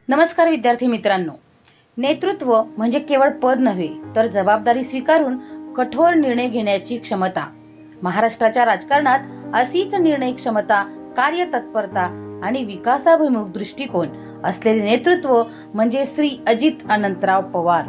नमस्कार विद्यार्थी मित्रांनो, नेतृत्व म्हणजे केवळ पद नव्हे तर जबाबदारी स्वीकारून कठोर निर्णय घेण्याची क्षमता. महाराष्ट्राच्या राजकारणात अशीच निर्णय क्षमता, कार्यतत्परता आणि विकासाभिमुख दृष्टिकोन असलेले नेतृत्व म्हणजे श्री अजित अनंतराव पवार.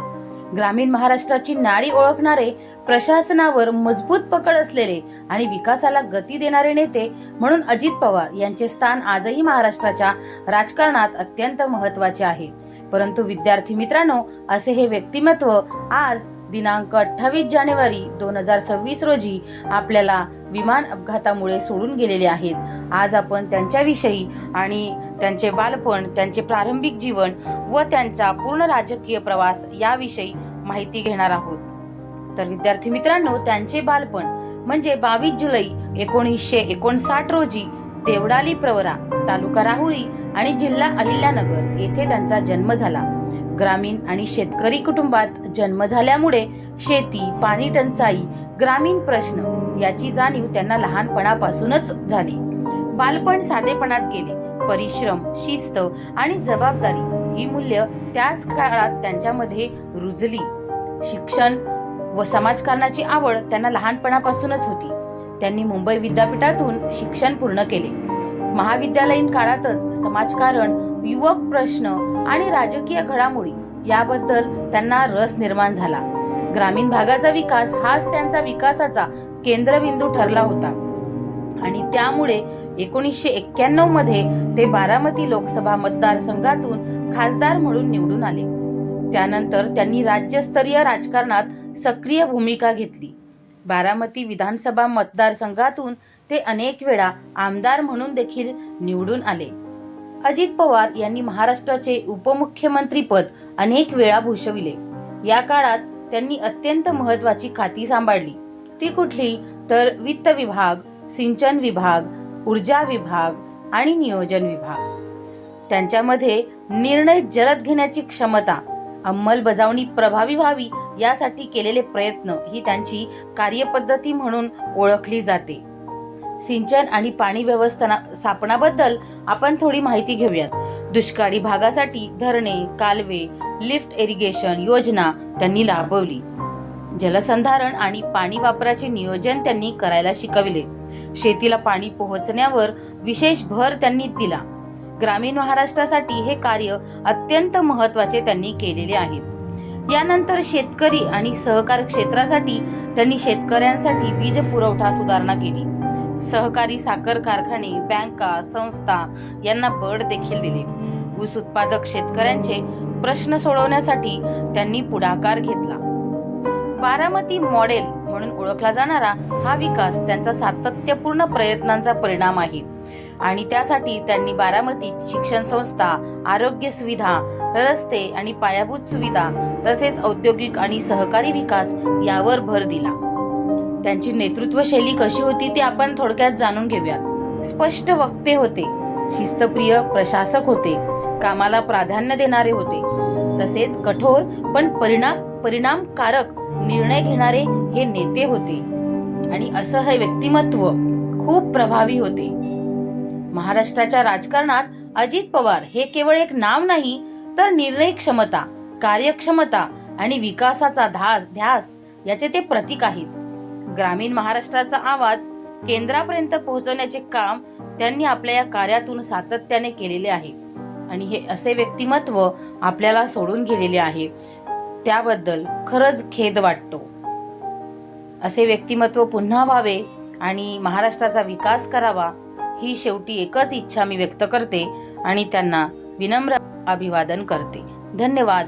ग्रामीण महाराष्ट्राची नाडी ओळखणारे, प्रशासनावर मजबूत पकड असलेले आणि विकासाला गती देणारे नेते म्हणून अजित पवार यांचे स्थान आजही महाराष्ट्राच्या राजकारणात अत्यंत महत्त्वाचे आहे. परंतु विद्यार्थी मित्रांनो, असे हे व्यक्तिमत्व आज दिनांक 28 जानेवारी 2026 रोजी आपल्याला विमान अपघातामुळे सोडून गेलेले आहेत. आज आपण त्यांच्याविषयी आणि त्यांचे बालपण, त्यांचे प्रारंभिक जीवन व त्यांचा पूर्ण राजकीय प्रवास याविषयी माहिती घेणार आहोत. तर विद्यार्थी मित्रांनो, त्यांचे बालपण म्हणजे 22 जुलै 1959 रोजी देवडाली प्रवरा, तालुका राहुरी आणि जिल्हा अहिल्यानगर येथे त्यांचा जन्म झाला. ग्रामीण आणि शेतकरी कुटुंबात जन्म झाल्यामुळे शेती, पाणी टंचाई, ग्रामीण प्रश्न याची जाणीव त्यांना लहानपणापासूनच झाली. बालपण साधेपणात गेले. परिश्रम, शिस्त आणि जबाबदारी ही मूल्य त्याच काळात त्यांच्यामध्ये रुजली. शिक्षण व समाजकारणाची आवड त्यांना लहानपणापासूनच होती. त्यांनी मुंबई विद्यापीठातून शिक्षण पूर्ण केले. महाविद्यालयीन काळातच समाजकारण, युवक प्रश्न आणि राजकीय घडामोडी याबद्दल त्यांना रस निर्माण झाला. ग्रामीण भागाचा विकास हाच त्यांचा विकासाचा केंद्रबिंदू ठरला होता आणि त्यामुळे 1991 मध्ये ते बारामती लोकसभा मतदारसंघातून खासदार म्हणून निवडून आले. त्यानंतर त्यांनी राज्यस्तरीय राजकारणात सक्रिय भूमिका घेतली. बारामती विधानसभा मतदारसंघातून ते अनेक वेळा आमदार म्हणून देखील निवडून आले. अजित पवार यांनी महाराष्ट्राचे उपमुख्यमंत्री पद अनेक वेळा भूषविले. या काळात त्यांनी अत्यंत महत्त्वाची खाती सांभाळली. ती कुठली तर वित्त विभाग, सिंचन विभाग, ऊर्जा विभाग आणि नियोजन विभाग. त्यांच्यामध्ये निर्णय जलद घेण्याची क्षमता, अंमलबजावणी प्रभावी व्हावी यासाठी केलेले प्रयत्न ही त्यांची कार्यपद्धती म्हणून ओळखली जाते. सिंचन आणि पाणी व्यवस्थापनाबद्दल आपण थोडी माहिती घेऊयात. दुष्काळी भागासाठी धरणे, कालवे, लिफ्ट इरिगेशन योजना त्यांनी राबवली. जलसंधारण आणि पाणी वापराचे नियोजन त्यांनी करायला शिकविले. शेतीला पाणी पोहोचण्यावर विशेष भर त्यांनी दिला. ग्रामीण महाराष्ट्रासाठी हे कार्य अत्यंत महत्त्वाचे त्यांनी केलेले आहेत. यानंतर शेतकरी आणि सहकार क्षेत्रासाठी त्यांनी शेतकऱ्यांसाठी वीज पुरवठा सुधारणा केली. सहकारी साखर कारखाने, बँका, संस्था यांना बळ देखील दिले. ऊस उत्पादक शेतकऱ्यांचे प्रश्न सोडवण्यासाठी त्यांनी पुढाकार घेतला. बारामती मॉडेल म्हणून ओळखला जाणारा हा विकास त्यांचा सातत्यपूर्ण प्रयत्नांचा परिणाम आहे आणि त्यासाठी त्यांनी बारामतीत शिक्षण संस्था, आरोग्य सुविधा, रस्ते आणि पायाभूत सुविधा तसेच औद्योगिक आणि सहकारी विकास यावर भर दिला. त्यांची नेतृत्व शैली कशी होती ते आपण थोडक्यात जाणून घेऊयात. स्पष्ट वक्ते होते, शिस्तप्रिय प्रशासक होते, कामाला प्राधान्य देणारे होते, तसेच कठोर पण परिणामकारक निर्णय घेणारे हे नेते होते आणि असं हे व्यक्तिमत्व खूप प्रभावी होते. महाराष्ट्राच्या राजकारणात अजित पवार हे केवळ एक नाव नाही तर निर्णय क्षमता, कार्यक्षमता आणि विकासाचा ध्यास याचे ते प्रतीक आहेत. ग्रामीण महाराष्ट्राचा आवाज केंद्रापर्यंत पोहोचवण्याचे काम त्यांनी आपल्या या कार्यातून सातत्याने केलेले आहे आणि हे असे व्यक्तिमत्व आपल्याला सोडून गेलेले आहे. त्याबद्दल खरंच खेद वाटतो. असे व्यक्तिमत्व पुन्हा व्हावे आणि महाराष्ट्राचा विकास करावा ही शेवटी एकच इच्छा मी व्यक्त करते आणि त्यांना विनम्र अभिवादन करते. धन्यवाद.